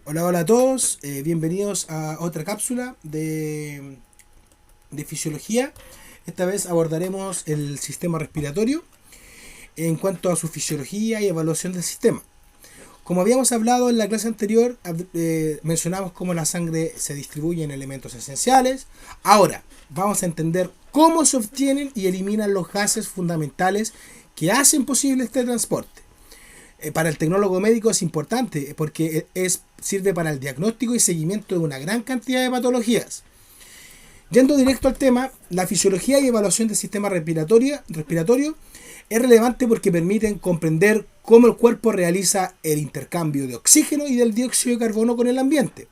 Hola, hola a todos, bienvenidos a otra cápsula de fisiología. Esta vez abordaremos el sistema respiratorio en cuanto a su fisiología y evaluación del sistema. Como habíamos hablado en la clase anterior, mencionamos cómo la sangre se distribuye en elementos esenciales. Ahora vamos a entender cómo se obtienen y eliminan los gases fundamentales que hacen posible este transporte. Para el tecnólogo médico es importante porque sirve para el diagnóstico y seguimiento de una gran cantidad de patologías. Yendo directo al tema, la fisiología y evaluación del sistema respiratorio es relevante porque permiten comprender cómo el cuerpo realiza el intercambio de oxígeno y del dióxido de carbono con el ambiente.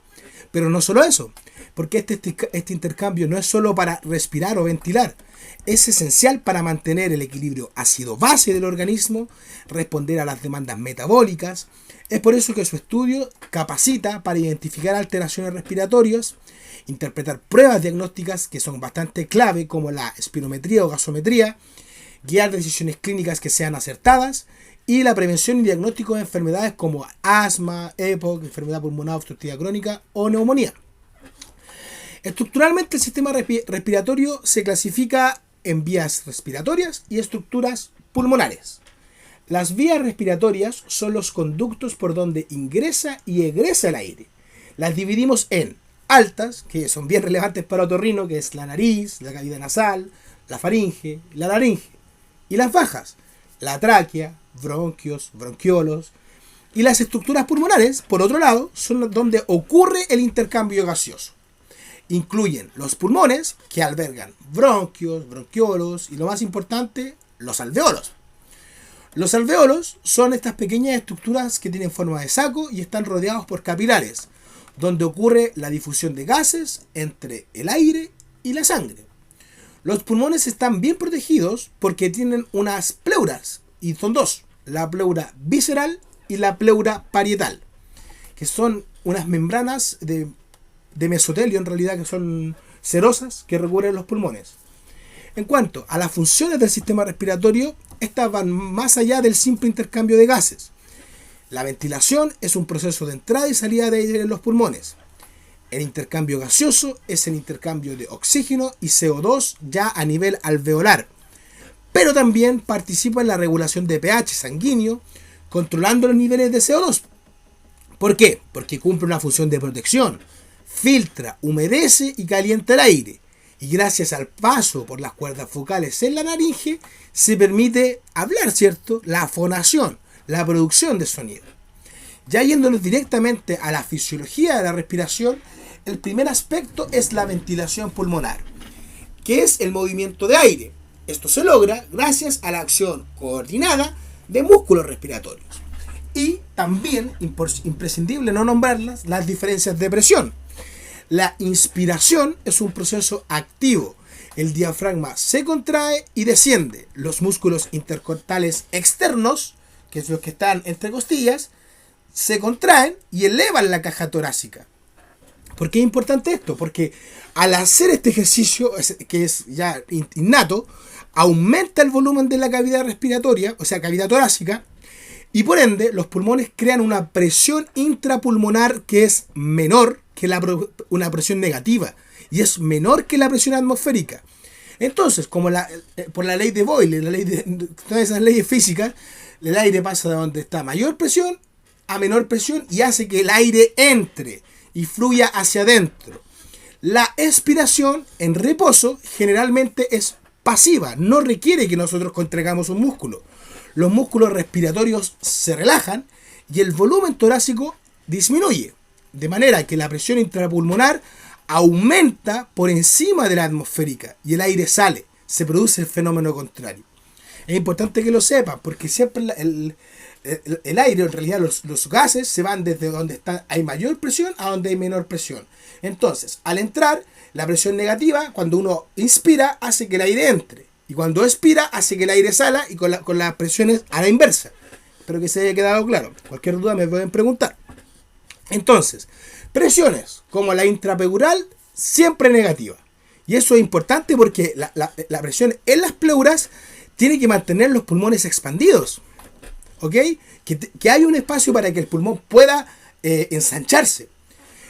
Pero no solo eso, porque este intercambio no es solo para respirar o ventilar, es esencial para mantener el equilibrio ácido-base del organismo, responder a las demandas metabólicas. Es por eso que su estudio capacita para identificar alteraciones respiratorias, interpretar pruebas diagnósticas que son bastante clave como la espirometría o gasometría, guiar decisiones clínicas que sean acertadas y la prevención y diagnóstico de enfermedades como asma, EPOC, enfermedad pulmonar obstructiva crónica o neumonía. Estructuralmente el sistema respiratorio se clasifica en vías respiratorias y estructuras pulmonares. Las vías respiratorias son los conductos por donde ingresa y egresa el aire. Las dividimos en altas, que son bien relevantes para otorrino, que es la nariz, la cavidad nasal, la faringe, la laringe. Y las bajas, la tráquea, bronquios, bronquiolos. Y las estructuras pulmonares, por otro lado, son donde ocurre el intercambio gaseoso. Incluyen los pulmones, que albergan bronquios, bronquiolos y lo más importante, los alveolos. Los alveolos son estas pequeñas estructuras que tienen forma de saco y están rodeados por capilares, donde ocurre la difusión de gases entre el aire y la sangre. Los pulmones están bien protegidos porque tienen unas pleuras, y son dos, la pleura visceral y la pleura parietal, que son unas membranas de mesotelio en realidad, que son cerosas que recubren los pulmones. En cuanto a las funciones del sistema respiratorio, estas van más allá del simple intercambio de gases. La ventilación es un proceso de entrada y salida de aire en los pulmones. El intercambio gaseoso es el intercambio de oxígeno y CO2 ya a nivel alveolar. Pero también participa en la regulación de pH sanguíneo, controlando los niveles de CO2. ¿Por qué? Porque cumple una función de protección. Filtra, humedece y calienta el aire. Y gracias al paso por las cuerdas vocales en la laringe, se permite hablar, ¿cierto? La fonación, la producción de sonido. Ya yéndonos directamente a la fisiología de la respiración, el primer aspecto es la ventilación pulmonar, que es el movimiento de aire. Esto se logra gracias a la acción coordinada de músculos respiratorios. Y también, imprescindible no nombrarlas, las diferencias de presión. La inspiración es un proceso activo. El diafragma se contrae y desciende. Los músculos intercostales externos, que es los que están entre costillas, se contraen y elevan la caja torácica. ¿Por qué es importante esto? Porque al hacer este ejercicio, que es ya innato, aumenta el volumen de la cavidad respiratoria, o sea, cavidad torácica, y por ende los pulmones crean una presión intrapulmonar que es menor que una presión negativa y es menor que la presión atmosférica. Entonces, como por la ley de Boyle, todas esas leyes físicas, el aire pasa de donde está mayor presión a menor presión y hace que el aire entre y fluya hacia adentro. La expiración en reposo generalmente es pasiva, no requiere que nosotros contraigamos un músculo. Los músculos respiratorios se relajan y el volumen torácico disminuye, de manera que la presión intrapulmonar aumenta por encima de la atmosférica y el aire sale, se produce el fenómeno contrario. Es importante que lo sepan porque siempre el aire, en realidad los gases se van desde donde hay mayor presión a donde hay menor presión. Entonces, al entrar, la presión negativa, cuando uno inspira, hace que el aire entre. Y cuando expira, hace que el aire salga y con las presiones a la inversa. Espero que se haya quedado claro. Cualquier duda me pueden preguntar. Entonces, presiones como la intrapleural, siempre negativa. Y eso es importante porque la presión en las pleuras tiene que mantener los pulmones expandidos. ¿Ok? Que hay un espacio para que el pulmón pueda ensancharse.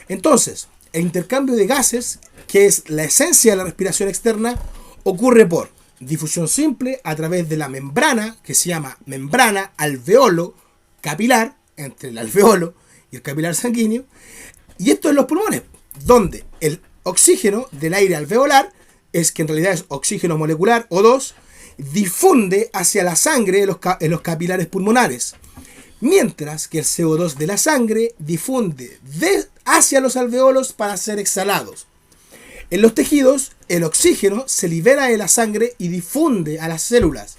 Entonces, el intercambio de gases, que es la esencia de la respiración externa, ocurre por difusión simple a través de la membrana, que se llama membrana alveolo capilar, entre el alveolo y el capilar sanguíneo, y esto en los pulmones, donde el oxígeno del aire alveolar, es que en realidad es oxígeno molecular O2, difunde hacia la sangre en los capilares pulmonares, mientras que el CO2 de la sangre difunde hacia los alveolos para ser exhalados. En los tejidos, el oxígeno se libera de la sangre y difunde a las células.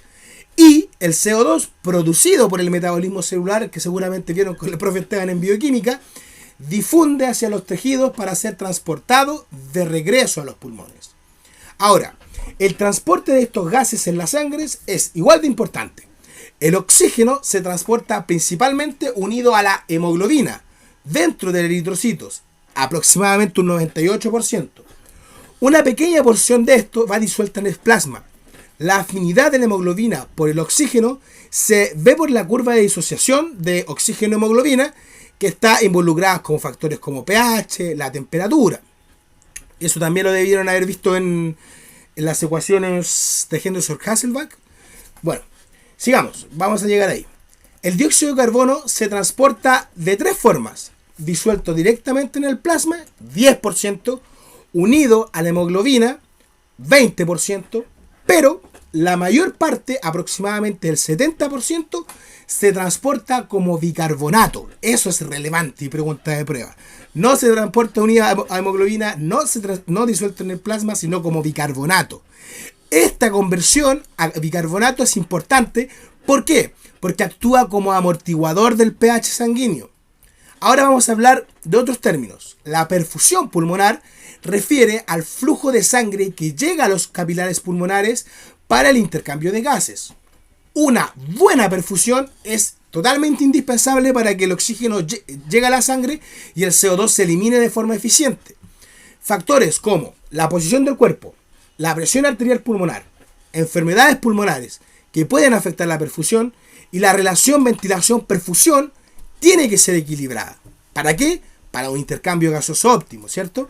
Y el CO2 producido por el metabolismo celular, que seguramente vieron con el profe Esteban en bioquímica, difunde hacia los tejidos para ser transportado de regreso a los pulmones. Ahora, el transporte de estos gases en la sangre es igual de importante. El oxígeno se transporta principalmente unido a la hemoglobina dentro de los eritrocitos, aproximadamente un 98%. Una pequeña porción de esto va disuelta en el plasma. La afinidad de la hemoglobina por el oxígeno se ve por la curva de disociación de oxígeno-hemoglobina, que está involucrada con factores como pH, la temperatura. Eso también lo debieron haber visto en las ecuaciones de Henderson-Hasselbalch. Bueno, sigamos, vamos a llegar ahí. El dióxido de carbono se transporta de tres formas: disuelto directamente en el plasma, 10%, unido a la hemoglobina, 20%, pero la mayor parte, aproximadamente el 70%, se transporta como bicarbonato. Eso es relevante y pregunta de prueba. No se transporta unida a hemoglobina, no disuelto en el plasma, sino como bicarbonato. Esta conversión a bicarbonato es importante. ¿Por qué? Porque actúa como amortiguador del pH sanguíneo. Ahora vamos a hablar de otros términos. La perfusión pulmonar refiere al flujo de sangre que llega a los capilares pulmonares para el intercambio de gases. Una buena perfusión es totalmente indispensable para que el oxígeno llegue a la sangre y el CO2 se elimine de forma eficiente. Factores como la posición del cuerpo, la presión arterial pulmonar, enfermedades pulmonares que pueden afectar la perfusión y la relación ventilación-perfusión tiene que ser equilibrada. ¿Para qué? Para un intercambio gaseoso óptimo, ¿cierto?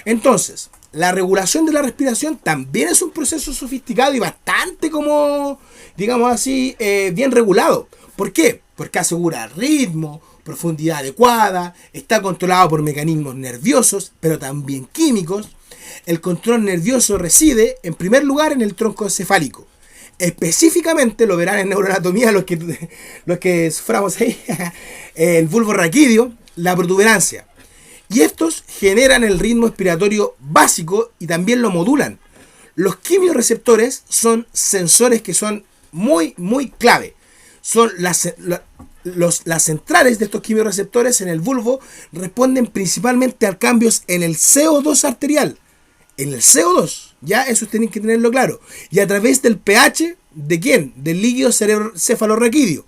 Entonces, la regulación de la respiración también es un proceso sofisticado y bastante, como, digamos así, bien regulado. ¿Por qué? Porque asegura ritmo, profundidad adecuada, está controlado por mecanismos nerviosos, pero también químicos. El control nervioso reside, en primer lugar, en el tronco encefálico. Específicamente, lo verán en neuroanatomía los que suframos ahí, el bulbo raquídeo, la protuberancia. Y estos generan el ritmo respiratorio básico y también lo modulan. Los quimiorreceptores son sensores que son muy, muy clave. Son las centrales de estos quimiorreceptores en el bulbo responden principalmente a cambios en el CO2 arterial. En el CO2, ya eso tienen que tenerlo claro. Y a través del pH, ¿de quién? Del líquido cefalorraquídeo.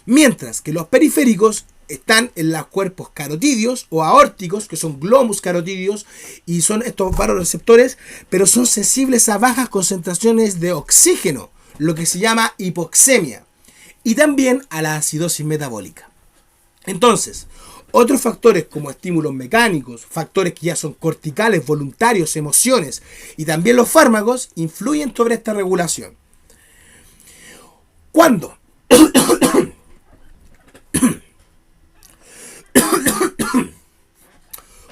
Mientras que los periféricos están en los cuerpos carotídeos o aórticos, que son glomus carotídeos, y son estos vasoreceptores, pero son sensibles a bajas concentraciones de oxígeno, lo que se llama hipoxemia, y también a la acidosis metabólica. Entonces, otros factores como estímulos mecánicos, factores que ya son corticales, voluntarios, emociones, y también los fármacos influyen sobre esta regulación. ¿Cuándo?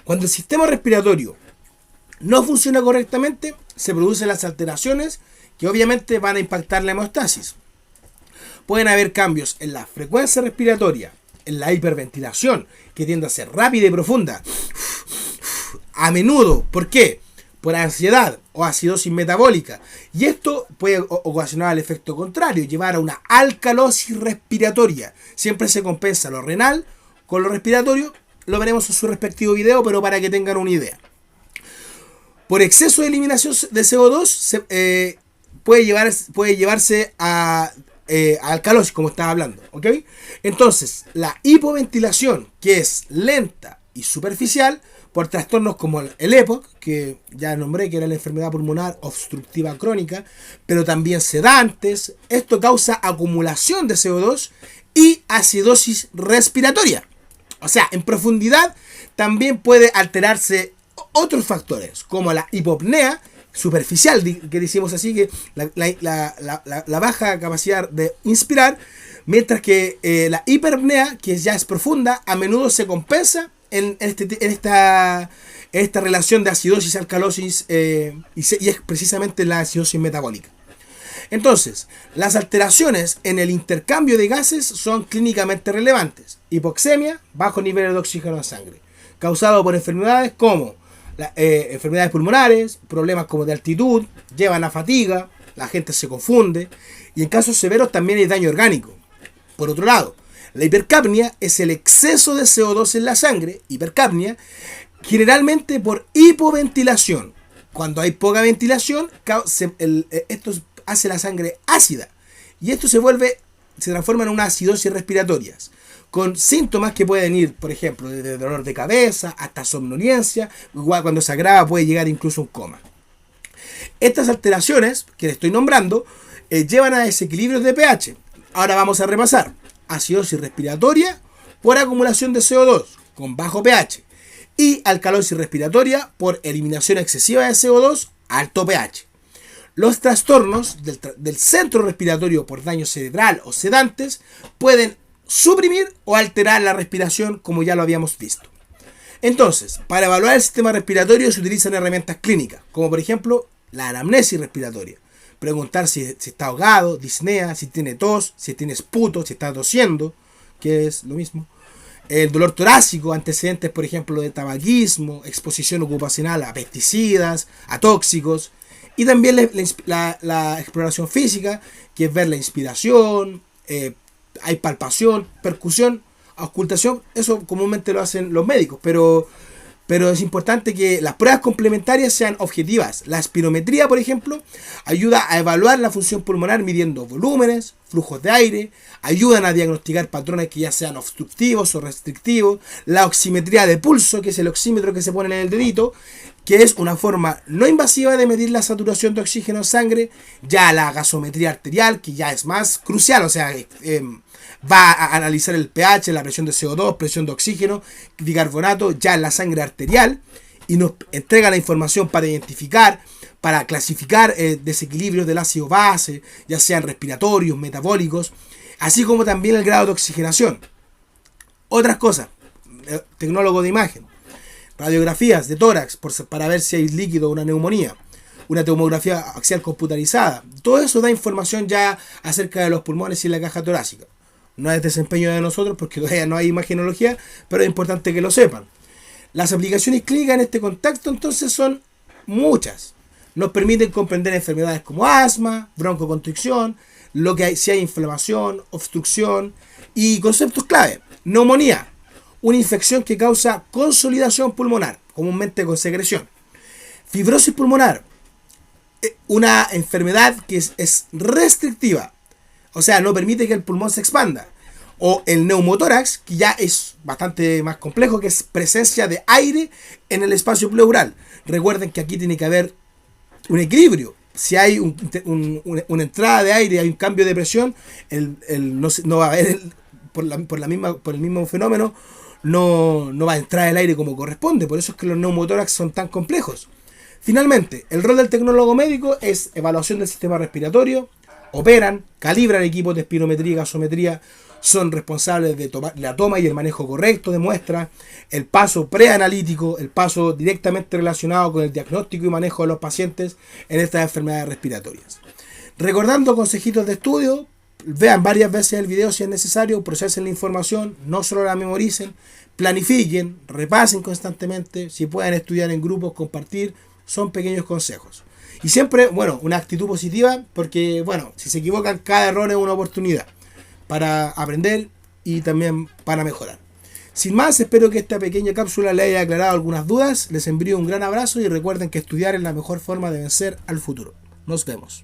Cuando el sistema respiratorio no funciona correctamente, se producen las alteraciones que obviamente van a impactar la hemostasis. Pueden haber cambios en la frecuencia respiratoria, en la hiperventilación, que tiende a ser rápida y profunda. A menudo, ¿por qué? Por ansiedad o acidosis metabólica. Y esto puede ocasionar el efecto contrario, llevar a una alcalosis respiratoria. Siempre se compensa lo renal con lo respiratorio. Lo veremos en su respectivo video, pero para que tengan una idea. Por exceso de eliminación de CO2 puede llevarse a alcalosis, como estaba hablando, ¿ok? Entonces, la hipoventilación, que es lenta y superficial, por trastornos como el EPOC, que ya nombré que era la enfermedad pulmonar obstructiva crónica, pero también sedantes, esto causa acumulación de CO2 y acidosis respiratoria. O sea, en profundidad también puede alterarse otros factores, como la hipopnea superficial, que decimos así, que la baja capacidad de inspirar, mientras que la hiperpnea, que ya es profunda, a menudo se compensa en esta relación de acidosis-alcalosis y es precisamente la acidosis metabólica. Entonces, las alteraciones en el intercambio de gases son clínicamente relevantes. Hipoxemia, bajo nivel de oxígeno en sangre, causado por enfermedades como enfermedades pulmonares, problemas como de altitud, llevan a fatiga, la gente se confunde, y en casos severos también hay daño orgánico. Por otro lado, la hipercapnia es el exceso de CO2 en la sangre, hipercapnia, generalmente por hipoventilación. Cuando hay poca ventilación, esto hace la sangre ácida y esto se transforma en unas acidosis respiratorias con síntomas que pueden ir, por ejemplo, desde dolor de cabeza hasta somnolencia, igual cuando se agrava puede llegar incluso a un coma. Estas alteraciones que le estoy nombrando llevan a desequilibrios de pH. Ahora vamos a repasar: acidosis respiratoria por acumulación de CO2 con bajo pH y alcalosis respiratoria por eliminación excesiva de CO2 alto pH. Los trastornos del centro respiratorio por daño cerebral o sedantes pueden suprimir o alterar la respiración, como ya lo habíamos visto. Entonces, para evaluar el sistema respiratorio se utilizan herramientas clínicas, como por ejemplo la anamnesis respiratoria. Preguntar si está ahogado, disnea, si tiene tos, si tiene esputo, si está tosiendo, que es lo mismo. El dolor torácico, antecedentes por ejemplo de tabaquismo, exposición ocupacional a pesticidas, a tóxicos. Y también la exploración física, que es ver la inspiración, hay palpación, percusión, auscultación. Eso comúnmente lo hacen los médicos, pero es importante que las pruebas complementarias sean objetivas. La espirometría, por ejemplo, ayuda a evaluar la función pulmonar midiendo volúmenes, flujos de aire, ayudan a diagnosticar patrones que ya sean obstructivos o restrictivos. La oximetría de pulso, que es el oxímetro que se pone en el dedito, que es una forma no invasiva de medir la saturación de oxígeno en sangre. Ya la gasometría arterial, que ya es más crucial, o sea, va a analizar el pH, la presión de CO2, presión de oxígeno, bicarbonato, ya en la sangre arterial, y nos entrega la información para identificar, para clasificar desequilibrios del ácido base, ya sean respiratorios, metabólicos, así como también el grado de oxigenación. Otras cosas, tecnólogo de imagen, radiografías de tórax para ver si hay líquido o una neumonía, una tomografía axial computarizada. Todo eso da información ya acerca de los pulmones y la caja torácica. No es desempeño de nosotros porque todavía no hay imagenología, pero es importante que lo sepan. Las aplicaciones clínicas en este contexto entonces son muchas. Nos permiten comprender enfermedades como asma, broncoconstricción, si hay inflamación, obstrucción y conceptos clave. Neumonía, una infección que causa consolidación pulmonar, comúnmente con secreción. Fibrosis pulmonar, una enfermedad que es restrictiva, o sea, no permite que el pulmón se expanda. O el neumotórax, que ya es bastante más complejo, que es presencia de aire en el espacio pleural. Recuerden que aquí tiene que haber un equilibrio. Si hay una entrada de aire, hay un cambio de presión, no va a haber, por el mismo fenómeno, no va a entrar el aire como corresponde. Por eso es que los neumotórax son tan complejos. Finalmente, el rol del tecnólogo médico es evaluación del sistema respiratorio. Operan, calibran equipos de espirometría y gasometría, son responsables de la toma y el manejo correcto de muestras, el paso preanalítico, el paso directamente relacionado con el diagnóstico y manejo de los pacientes en estas enfermedades respiratorias. Recordando consejitos de estudio, vean varias veces el video si es necesario, procesen la información, no solo la memoricen, planifiquen, repasen constantemente, si pueden estudiar en grupos, compartir, son pequeños consejos. Y siempre, una actitud positiva, porque, si se equivocan, cada error es una oportunidad para aprender y también para mejorar. Sin más, espero que esta pequeña cápsula les haya aclarado algunas dudas. Les envío un gran abrazo y recuerden que estudiar es la mejor forma de vencer al futuro. Nos vemos.